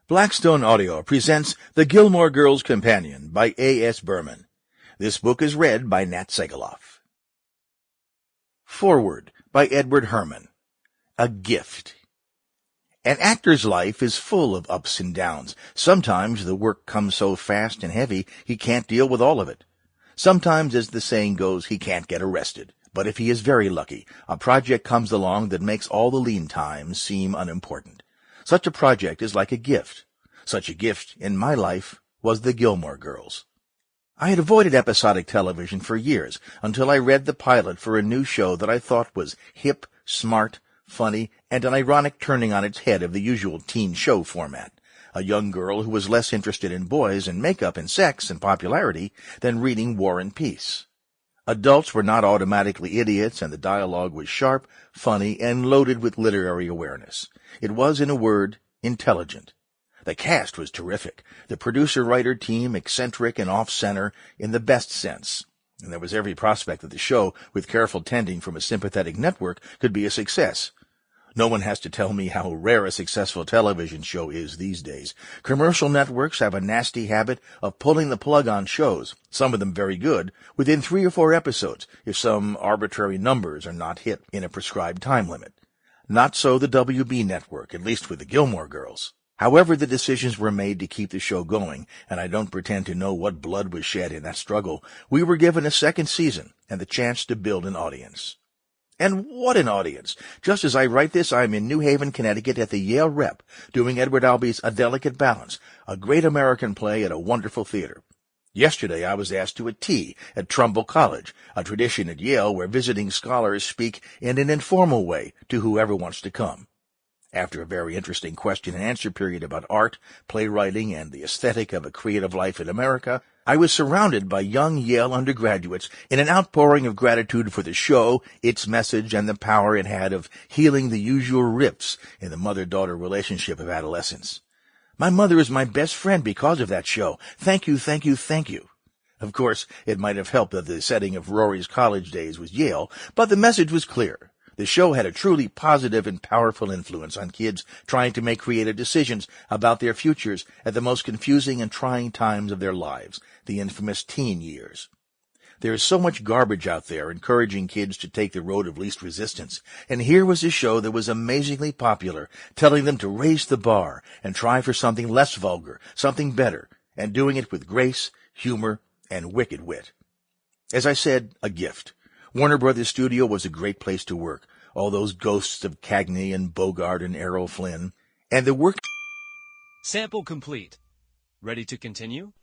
Blackstone Audio presents The Gilmore Girls Companion by A.S. Berman. This book is read by Nat Segaloff. Foreword by Edward Herrmann. A gift. An actor's life is full of ups and downs. Sometimes the work comes so fast and heavy he can't deal with all of it. Sometimes, as the saying goes, he can't get arrested. But if he is very lucky, a project comes along that makes all the lean times seem unimportant. Such a project is like a gift. Such a gift, in my life, was the Gilmore Girls. I had avoided episodic television for years until I read the pilot for a new show that I thought was hip, smart, funny, and an ironic turning on its head of the usual teen show format. A young girl who was less interested in boys and makeup and sex and popularity than reading War and Peace. Adults were not automatically idiots, and the dialogue was sharp, funny, and loaded with literary awareness. It was, in a word, intelligent. The cast was terrific. The producer-writer team eccentric and off-center in the best sense. And there was every prospect that the show, with careful tending from a sympathetic network, could be a success. No one has to tell me how rare a successful television show is these days. Commercial networks have a nasty habit of pulling the plug on shows, some of them very good, within 3 or 4 episodes, if some arbitrary numbers are not hit in a prescribed time limit. Not so the WB network, at least with the Gilmore Girls. However, the decisions were made to keep the show going, and I don't pretend to know what blood was shed in that struggle. We were given a second season and the chance to build an audience. And what an audience! Just as I write this, I'm in New Haven, Connecticut at the Yale Rep, doing Edward Albee's A Delicate Balance, a great American play at a wonderful theater. Yesterday I was asked to a tea at Trumbull College, a tradition at Yale where visiting scholars speak in an informal way to whoever wants to come. After a very interesting question-and-answer period about art, playwriting, and the aesthetic of a creative life in America, I was surrounded by young Yale undergraduates in an outpouring of gratitude for the show, its message, and the power it had of healing the usual rifts in the mother-daughter relationship of adolescence. My mother is my best friend because of that show. Thank you, thank you, thank you. Of course, it might have helped that the setting of Rory's college days was Yale, but the message was clear. The show had a truly positive and powerful influence on kids trying to make creative decisions about their futures at the most confusing and trying times of their lives, the infamous teen years. There is so much garbage out there encouraging kids to take the road of least resistance, and here was a show that was amazingly popular, telling them to raise the bar and try for something less vulgar, something better, and doing it with grace, humor, and wicked wit. As I said, a gift. Warner Brothers Studio was a great place to work. All those ghosts of Cagney and Bogart and Errol Flynn. And the work... Sample complete. Ready to continue?